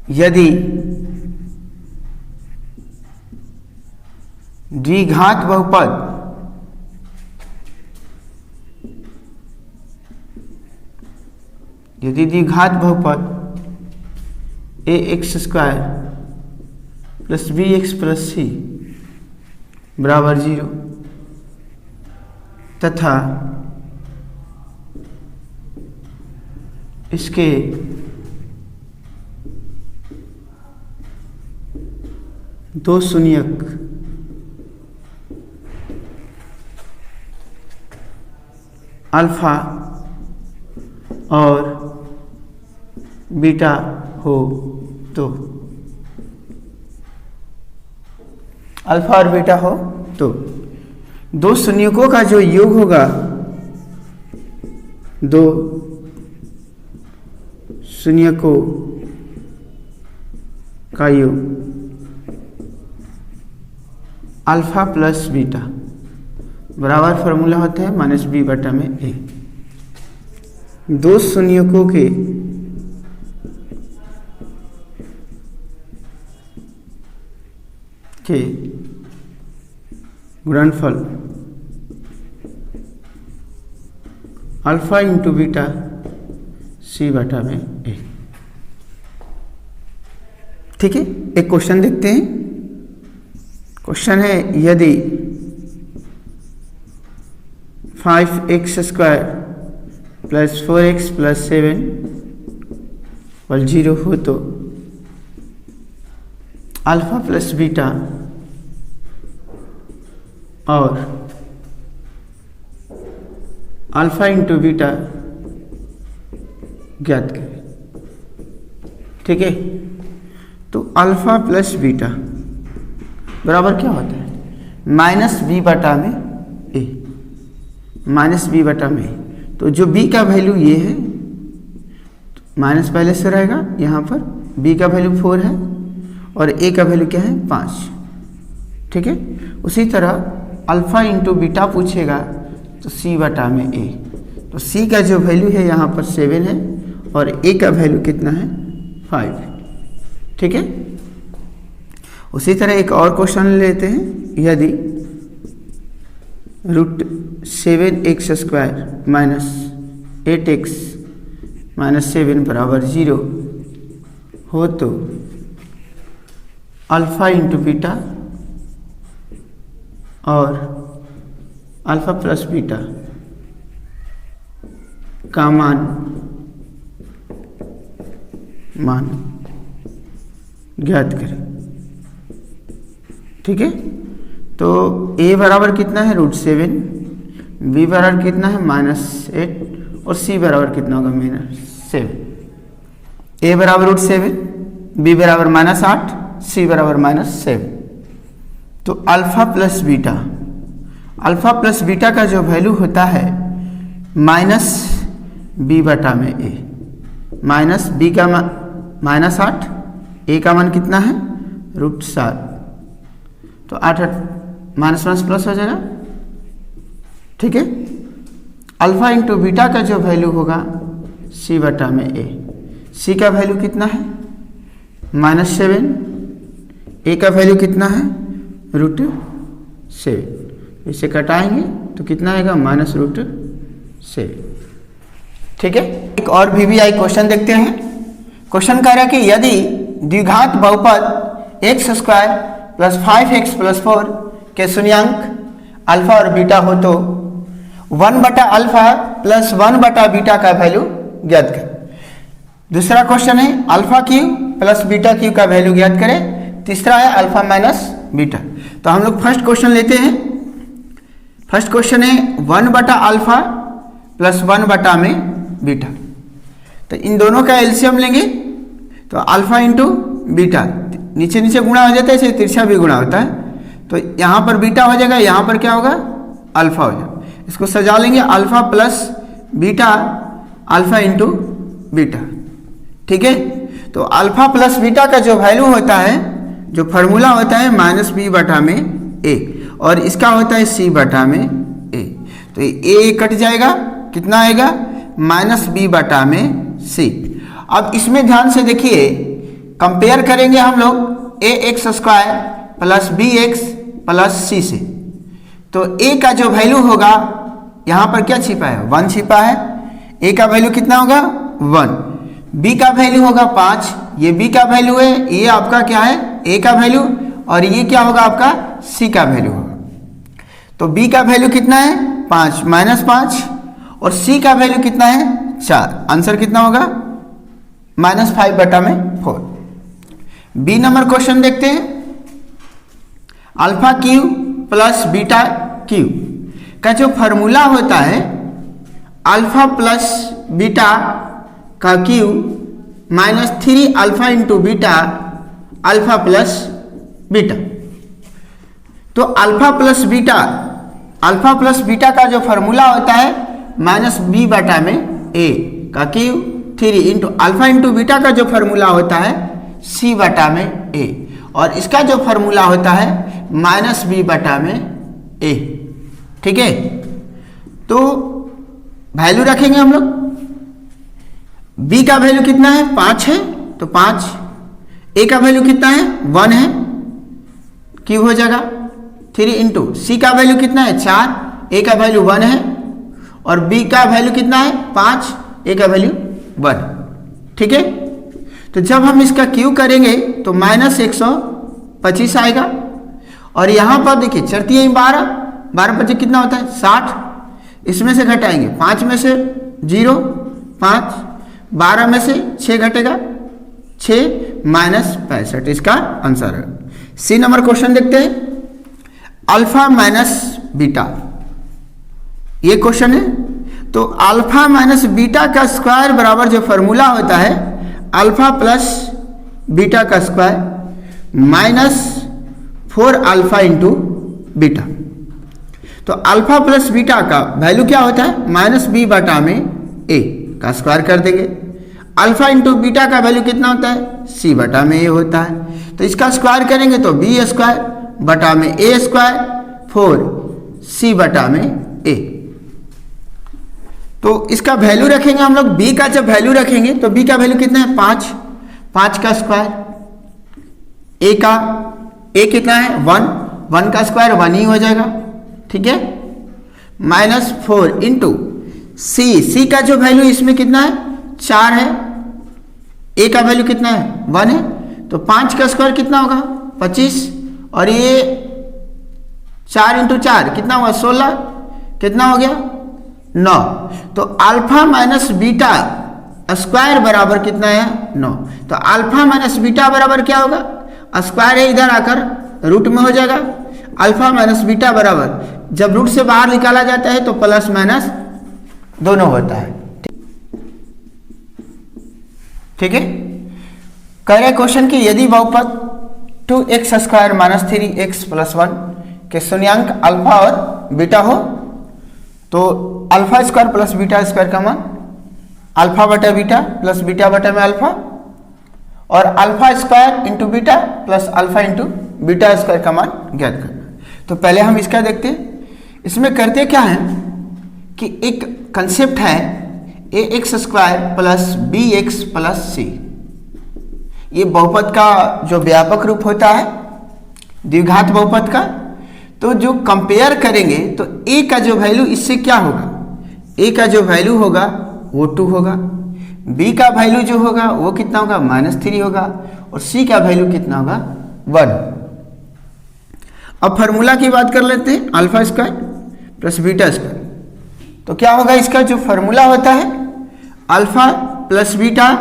यदि द्विघात बहुपद a x square plus b x plus c बराबर 0 तथा इसके दो शून्यक अल्फा और बीटा हो तो अल्फा और बीटा हो तो दो शून्यकों का जो योग होगा, दो शून्यकों का योग अल्फा प्लस बीटा बराबर फॉर्मूला होता है माइनस बी बटा में ए। दो शून्यकों के गुणनफल अल्फा इंटू बीटा सी बटा में ए। ठीक है, एक क्वेश्चन देखते हैं। क्वेश्चन है यदि 5x square plus 4x plus 7 और 0 हो तो अल्फा प्लस बीटा और अल्फा इंटू बीटा ज्ञात करें। ठीक है, तो अल्फा प्लस बीटा बराबर क्या होता है? माइनस बी बटा में ए, माइनस बी बटा में। तो जो बी का वैल्यू ये है, माइनस पहले से रहेगा, यहाँ पर बी का वैल्यू 4 है और ए का वैल्यू क्या है 5। ठीक है, उसी तरह अल्फा इंटू बीटा पूछेगा तो सी बटा में ए। तो सी का जो वैल्यू है यहाँ पर 7 है और ए का वैल्यू कितना है 5। ठीक है, उसी तरह एक और क्वेश्चन लेते हैं। यदि √7x square minus 8x minus 7 बराबर 0 हो तो अल्फा इंटू बीटा और अल्फा प्लस बीटा का मान ज्ञात करें। ठीक है, तो a बराबर कितना है √7, b बराबर कितना है -8 और c बराबर कितना होगा -7। a बराबर √7, b बराबर -8, c बराबर -7। तो अल्फा प्लस बीटा का जो वैल्यू होता है माइनस बी बटा में ए, माइनस बी का -8, ए का मान कितना है √7। तो 8 माइनस माइनस प्लस हो जाएगा। ठीक है, अल्फा इंटू बीटा का जो वैल्यू होगा सी बटा में ए, सी का वैल्यू कितना है -7, ए का वैल्यू कितना है √7। इसे कटाएंगे तो कितना आएगा -√7। ठीक है, एक और VBI क्वेश्चन देखते हैं। क्वेश्चन कह रहा है कि यदि द्विघात बहुपद x square plus 5x plus 4 के शून्यांक अल्फा और बीटा हो तो 1 बटा अल्फा प्लस 1 बटा बीटा का वैल्यू ज्ञात करें। दूसरा क्वेश्चन है alpha cube plus beta cube का वैल्यू ज्ञात करें। तीसरा है अल्फा माइनस बीटा। तो हम लोग फर्स्ट क्वेश्चन लेते हैं। फर्स्ट क्वेश्चन है 1 बटा अल्फा प्लस 1 बटा में बीटा। तो इन दोनों का एलसीएम लेंगे तो अल्फा इंटू बीटा, नीचे नीचे गुणा हो जाता है, इसे तिरछा भी गुणा होता है। तो यहाँ पर बीटा हो जाएगा, यहाँ पर क्या होगा अल्फा हो जाएगा। इसको सजा लेंगे alpha plus beta, alpha into beta. ठीक है, तो अल्फा प्लस बीटा का जो वैल्यू होता है, जो फार्मूला होता है -b बटा में a और इसका होता है c बटा में a। तो a कट जाएगा, कितना आएगा -b बटा में c। अब इसमें ध्यान से देखिए कंपेयर करेंगे हम लोग a x square plus b x plus c से, तो ए का जो वैल्यू होगा यहाँ पर क्या छिपा है, 1 छिपा है। ए का वैल्यू कितना होगा 1, बी का वैल्यू होगा 5, ये बी का वैल्यू है, ये आपका क्या है ए का वैल्यू, और ये क्या होगा आपका सी का वैल्यू होगा। तो बी का वैल्यू कितना है 5 माइनस 5, और सी का वैल्यू कितना है 4। आंसर कितना होगा -5/4। बी नंबर क्वेश्चन देखते हैं। Alpha Q plus beta Q का जो फॉर्मूला होता है अल्फा प्लस बीटा का Q -3 alpha into beta alpha plus beta. तो अल्फा प्लस बीटा का जो फॉर्मूला होता है -b/a का Q 3 into alpha into beta का जो फॉर्मूला होता है c/a, और इसका जो फॉर्मूला होता है -b/a। ठीक है, तो वैल्यू रखेंगे हम लोग। b का वैल्यू कितना है 5 है, तो 5। a का वैल्यू कितना है 1 है, क्यों हो जाएगा 3 इंटू सी का वैल्यू कितना है 4, a का वैल्यू 1 है, और b का वैल्यू कितना है 5, a का वैल्यू 1। ठीक है, तो जब हम इसका क्यू करेंगे तो -125 आएगा, और यहाँ पर देखिए 4 12 5 कितना होता है 60, इसमें से घटाएंगे 5 में से 0 5, 12 में से 6 घटेगा 6 -65, इसका आंसर है। सी नंबर क्वेश्चन देखते हैं। अल्फा माइनस बीटा, ये क्वेश्चन है। तो अल्फा माइनस बीटा का स्क्वायर बराबर जो फॉर्मूला होता है अल्फा प्लस बीटा का स्क्वायर -4 अल्फा इंटू बीटा। तो अल्फा प्लस बीटा का वैल्यू क्या होता है -b/a का स्क्वायर कर देंगे। अल्फा इंटू बीटा का वैल्यू कितना होता है c/a होता है, तो इसका स्क्वायर करेंगे तो b² बटा में a² 4 c/a। तो इसका वैल्यू रखेंगे हम लोग। b का जब वैल्यू रखेंगे तो b का वैल्यू कितना है 5 का स्क्वायर, a कितना है 1 का स्क्वायर 1 ही हो जाएगा। ठीक है, -4 इंटू c का जो वैल्यू इसमें कितना है 4 है, a का वैल्यू कितना है 1 है, तो 5 का स्क्वायर कितना होगा 25, और ये 4 इंटू 4 कितना हुआ 16, कितना हो गया 9। तो अल्फा माइनस बीटा स्क्वायर बराबर कितना है 9। तो अल्फा माइनस बीटा बराबर क्या होगा, स्क्वायर है इधर आकर रूट में हो जाएगा। अल्फा माइनस बीटा बराबर जब रूट से बाहर निकाला जाता है तो प्लस माइनस दोनों होता है। ठीक है, कह रहे क्वेश्चन कि यदि बहुपद 2x² - 3x + 1 के शून्यांक अल्फा और बीटा हो तो alpha square plus beta square का मान अल्फा बटा बीटा प्लस बीटा बटा में अल्फा, और alpha square into beta plus alpha into beta square का मान ज्ञात करना। तो पहले हम इसका देखते हैं। इसमें करते क्या है कि एक कंसेप्ट है ax² + bx + c। ये बहुपद का जो व्यापक रूप होता है द्विघात बहुपद का। तो जो कंपेयर करेंगे तो a का जो वैल्यू इससे क्या होगा, a का जो वैल्यू होगा वो 2 होगा, b का वैल्यू जो होगा वो कितना होगा -3 होगा, और c का वैल्यू कितना होगा 1। अब फार्मूला की बात कर लेते हैं alpha square plus beta square. तो क्या होगा, इसका जो फार्मूला होता है अल्फा प्लस बीटा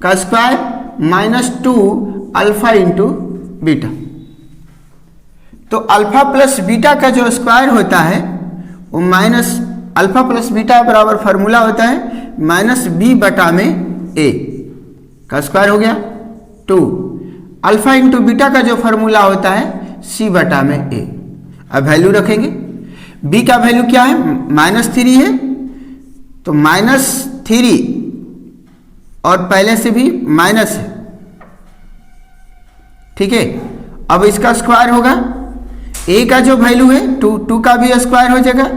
का स्क्वायर -2 अल्फा इंटू बीटा। तो अल्फा प्लस बीटा का जो स्क्वायर होता है वो अल्फा प्लस बीटा बराबर फार्मूला होता है -b/a का स्क्वायर हो गया 2। अल्फा इंटू बीटा का जो फार्मूला होता है c/a। अब वैल्यू रखेंगे। b का वैल्यू क्या है -3 है, तो -3 और पहले से भी माइनस है। ठीक है, अब इसका स्क्वायर होगा, a का जो वैल्यू है 2 का भी स्क्वायर हो जाएगा,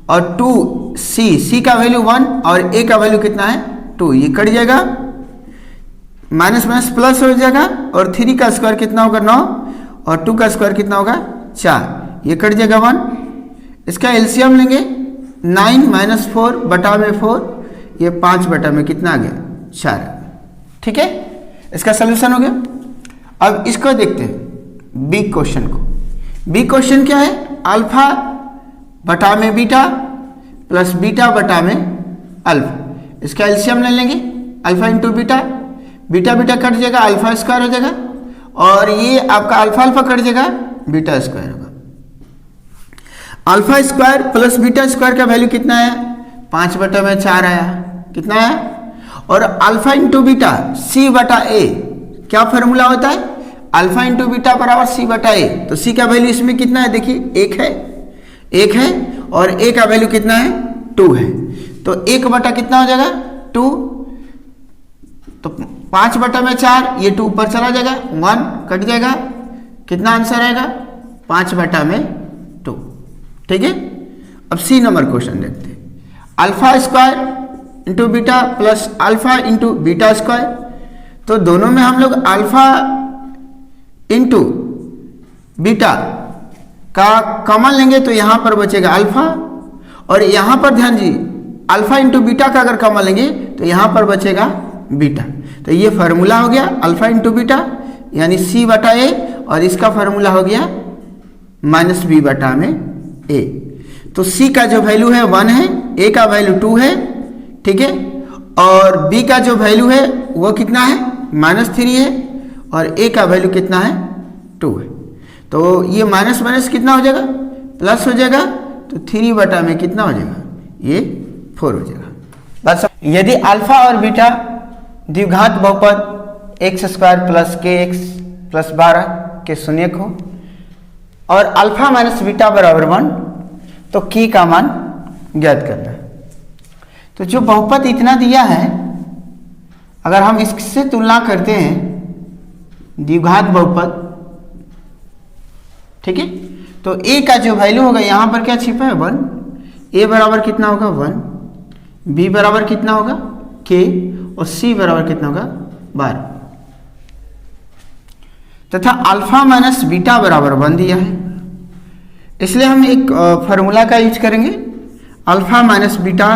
और 2c का वैल्यू 1 और a का वैल्यू कितना है 2, ये कट जाएगा माइनस माइनस प्लस हो जाएगा और 3 का स्क्वायर कितना होगा 9 और 2 का स्क्वायर कितना होगा 4, ये कट जाएगा 1। इसका एलसीएम लेंगे 9 माइनस 4 बटा में 4, ये 5 बटा में कितना आ गया 4। ठीक है, इसका सोल्यूशन हो गया। अब इसको देखते हैं बी क्वेश्चन को। बी क्वेश्चन क्या है, अल्फा बटा में बीटा प्लस बीटा बटा में अल्फा, इसका एलसीएम ले लेंगे alpha into beta, beta beta cut जाएगा अल्फा स्क्वायर हो जाएगा और ये आपका अल्फा अल्फा कट जाएगा बीटा स्क्वायर होगा। Alpha square plus beta square का वैल्यू कितना है 5 बटा में 4 आया, कितना है। और अल्फा इंटू बीटा सी बटा ए, क्या फॉर्मूला होता है अल्फा इंटू बीटा बराबर सी बटा ए, तो सी का वैल्यू इसमें कितना है देखिए 1 है और ए का वैल्यू कितना है 2 है, तो 1 बटा कितना हो जाएगा 2, तो 5 बटा में 4, ये 2 ऊपर चला जाएगा 1 कट जाएगा, कितना आंसर आएगा 5 बटा में 2। ठीक है, अब सी नंबर क्वेश्चन देखते हैं। Alpha square into beta plus alpha into beta square, तो दोनों में हम लोग अल्फा इंटू बीटा का कॉमन लेंगे तो यहां पर बचेगा अल्फा, और यहां पर ध्यान दीजिए अल्फा इंटू बीटा का अगर कॉमन लेंगे तो यहां पर बचेगा बीटा, तो ये फार्मूला हो गया अल्फा इंटू बीटा यानी सी बटा ए, और इसका फार्मूला हो गया माइनस बी बटा में ए। तो सी का जो वैल्यू है 1 है, ए का वैल्यू 2 है, ठीक है, और बी का जो वैल्यू है वो कितना है -3 है, और ए का वैल्यू कितना है 2 है। तो ये माइनस माइनस कितना हो जाएगा प्लस हो जाएगा, तो 3 बटा में कितना हो जाएगा ये 4 हो जाएगा। बस यदि अल्फा और बीटा द्विघात बहुपद एक्स स्क्वायर प्लस के एक्स प्लस 12 के शून्यक हो और अल्फा माइनस बीटा बराबर 1, तो की का मान ज्ञात करना है। तो जो बहुपद इतना दिया है, अगर हम इससे तुलना करते हैं द्विघात बहुपद, ठीक है, तो a का जो वैल्यू होगा यहां पर क्या छिपा है 1, a बराबर कितना होगा 1, b बराबर कितना होगा k, और c बराबर कितना होगा 12, तथा अल्फा माइनस बीटा बराबर 1 दिया है। इसलिए हम एक फार्मूला का यूज करेंगे, अल्फा माइनस बीटा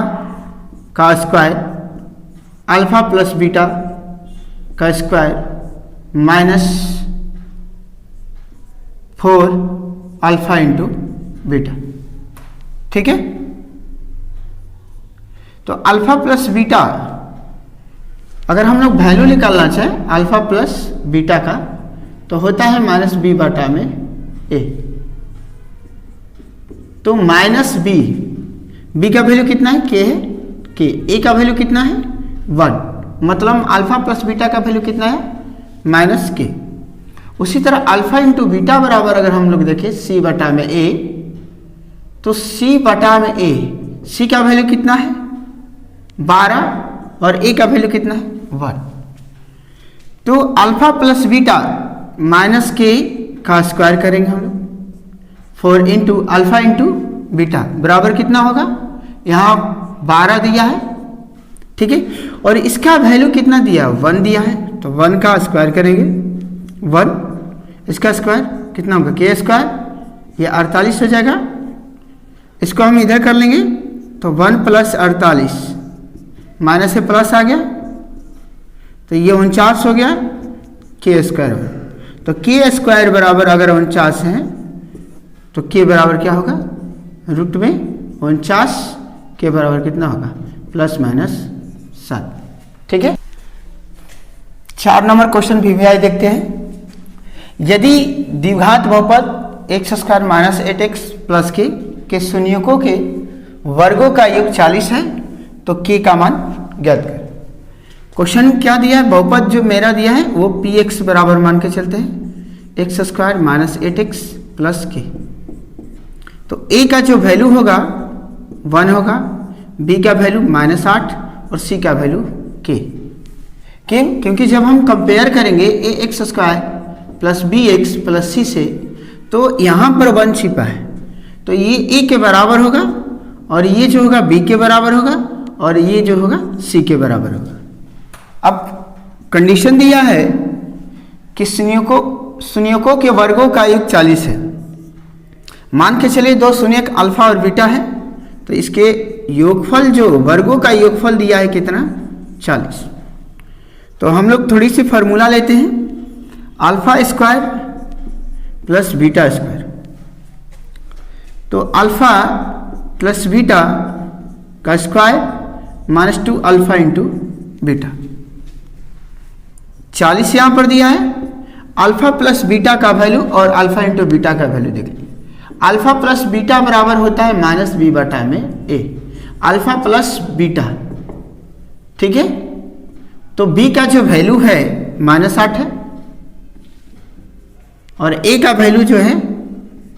का स्क्वायर अल्फा प्लस बीटा का square minus 4 alpha into beta. ठीक है, तो अल्फा प्लस बीटा अगर हम लोग वैल्यू निकालना चाहें अल्फा प्लस बीटा का, तो होता है माइनस बी बटा में ए। तो माइनस बी का वैल्यू कितना है के है के, ए का वैल्यू कितना है 1, मतलब अल्फा प्लस बीटा का वैल्यू कितना है माइनस के। उसी तरह अल्फा इंटू बीटा बराबर अगर हम लोग देखें सी बटा में ए, तो सी बटा में ए, सी का वैल्यू कितना है 12 और ए का वैल्यू कितना है 1। तो अल्फा प्लस बीटा माइनस के का स्क्वायर करेंगे हम लोग, 4 इंटू अल्फा इंटू बीटा बराबर कितना होगा, यहाँ 12 दिया है, ठीक है, और इसका वैल्यू कितना दिया 1 दिया है, तो 1 का स्क्वायर करेंगे 1, इसका स्क्वायर कितना होगा के स्क्वायर, ये 48 हो जाएगा। इसको हम इधर कर लेंगे तो 1 प्लस 48 माइनस से प्लस आ गया, तो ये 49 हो गया के स्क्वायर। तो के स्क्वायर बराबर अगर 49 है तो के बराबर क्या होगा रूट में 49 के बराबर कितना होगा प्लस माइनस 7। ठीक है, 4 नंबर क्वेश्चन वीवीआई देखते हैं। यदि द्विघात बहुपद x square minus 8x plus के शून्यकों के वर्गों का योग 40 है, तो के का मान ज्ञात कर। क्वेश्चन क्या दिया है, बहुपद जो मेरा दिया है वो px बराबर मान के चलते हैं x square minus 8x plus के। तो a का जो वैल्यू होगा 1 होगा, b का वैल्यू -8 और c का वैल्यू k। क्यों? क्योंकि जब हम कंपेयर करेंगे a x square plus b x plus c से, तो यहाँ पर 1 छिपा है, तो ये a के बराबर होगा और ये जो होगा b के बराबर होगा और ये जो होगा c के बराबर होगा। अब कंडीशन दिया है कि शून्यकों के वर्गों का योग 40 है। मान के चलिए दो शून्यक अल्फा और बीटा है, तो इसके योगफल जो वर्गों का योगफल दिया है कितना, 40। तो हम लोग थोड़ी सी फार्मूला लेते हैं, alpha square plus beta square. तो अल्फा प्लस बीटा का स्क्वायर -2 अल्फा इंटू बीटा। 40 यहाँ पर दिया है, अल्फा प्लस बीटा का वैल्यू और अल्फा इंटू बीटा का वैल्यू देख लीजिए। अल्फा प्लस बीटा बराबर होता है -b बटा में a, अल्फा प्लस बीटा, ठीक है। तो b का जो वैल्यू है -8 है और a का वैल्यू जो है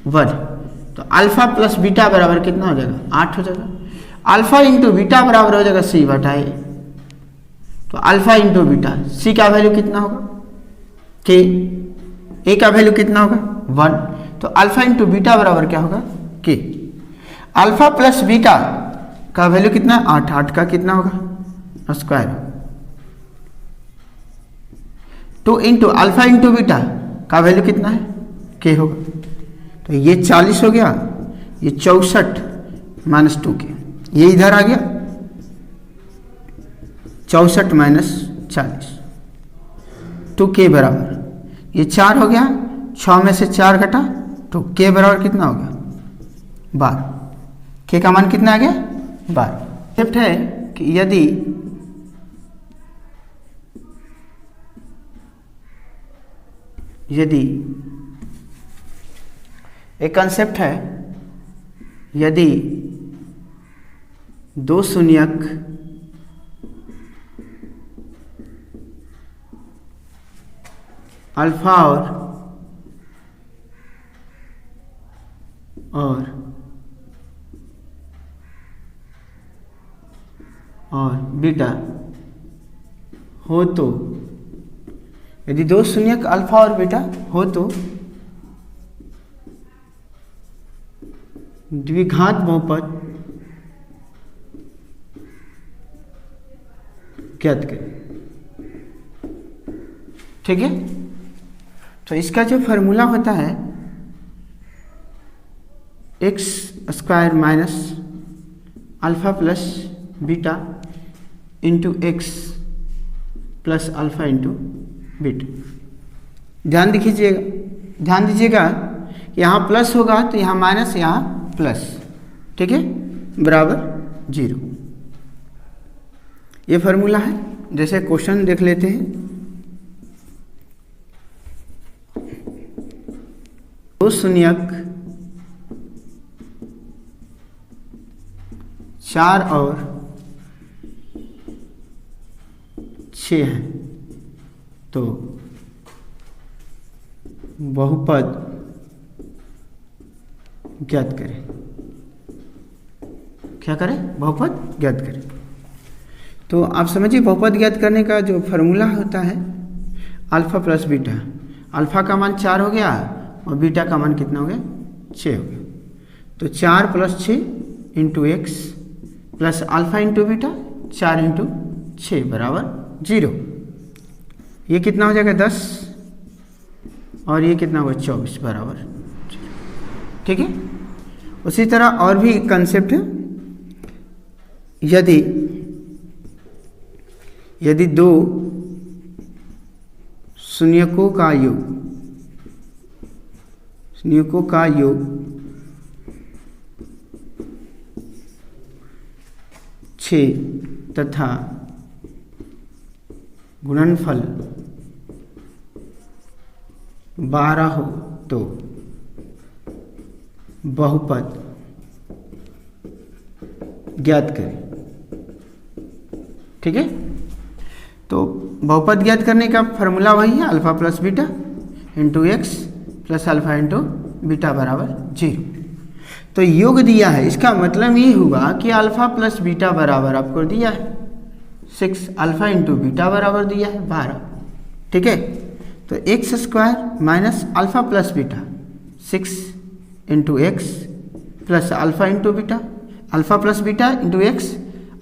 1, तो अल्फा प्लस बीटा बराबर कितना हो जाएगा, 8 हो जाएगा। अल्फा इंटू बीटा बराबर हो जाएगा c बटा a, तो अल्फा इंटू बीटा, c का वैल्यू कितना होगा k, a का वैल्यू कितना होगा 1, तो अल्फा इंटू बीटा बराबर क्या होगा k। अल्फा प्लस बीटा का वैल्यू कितना है 8, 8 का कितना होगा square, 2 into alpha into beta का वैल्यू कितना है k होगा। तो ये 40 हो गया, ये 64 -2k, ये इधर आ गया 64 - 40, 2k बराबर, ये 4 हो गया, 6 में से 4 घटा तो k बराबर कितना हो गया 12, k का मान कितना आ गया 12। कंसेप्ट है कि यदि एक कंसेप्ट है, यदि दो शून्यक अल्फा और बीटा हो, तो यदि दो शून्यक अल्फा और बीटा हो तो द्विघात बहुपद ज्ञात करें, ठीक है। तो इसका जो फॉर्मूला होता है x square minus alpha plus beta into x plus alpha into beta. ध्यान दीजिएगा कि यहाँ प्लस होगा तो यहाँ माइनस, यहाँ प्लस, ठीक है, बराबर 0। ये फार्मूला है। जैसे क्वेश्चन देख लेते हैं, दो शून्यक 4 और 6 हैं, तो बहुपद ज्ञात करें। क्या करें, बहुपद ज्ञात करें। तो आप समझिए बहुपद ज्ञात करने का जो फार्मूला होता है अल्फा प्लस बीटा। अल्फा का मान 4 हो गया और बीटा का मान कितना हो गया 6 हो गया। तो 4 + 6 into x plus alpha into beta 4 into 6 बराबर 0। ये कितना हो जाएगा 10 और ये कितना होगा 24 बराबर 0, ठीक है। उसी तरह और भी कंसेप्ट है, यदि दो शून्यकों का योग 6 तथा गुणनफल 12 हो तो बहुपद ज्ञात करें, ठीक है। तो बहुपद ज्ञात करने का फॉर्मूला वही है alpha plus beta into x plus alpha into beta बराबर 0। तो योग दिया है, इसका मतलब ये हुआ कि अल्फा प्लस बीटा बराबर आपको दिया है 6, अल्फा इंटू बीटा बराबर दिया है 12, ठीक है। तो x square minus alpha plus beta 6 into x plus alpha into beta, alpha plus beta into x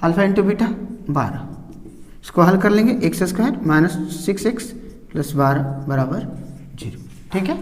alpha into beta 12, इसको हल कर लेंगे, x square minus 6x plus 12 बराबर 0। ठीक है।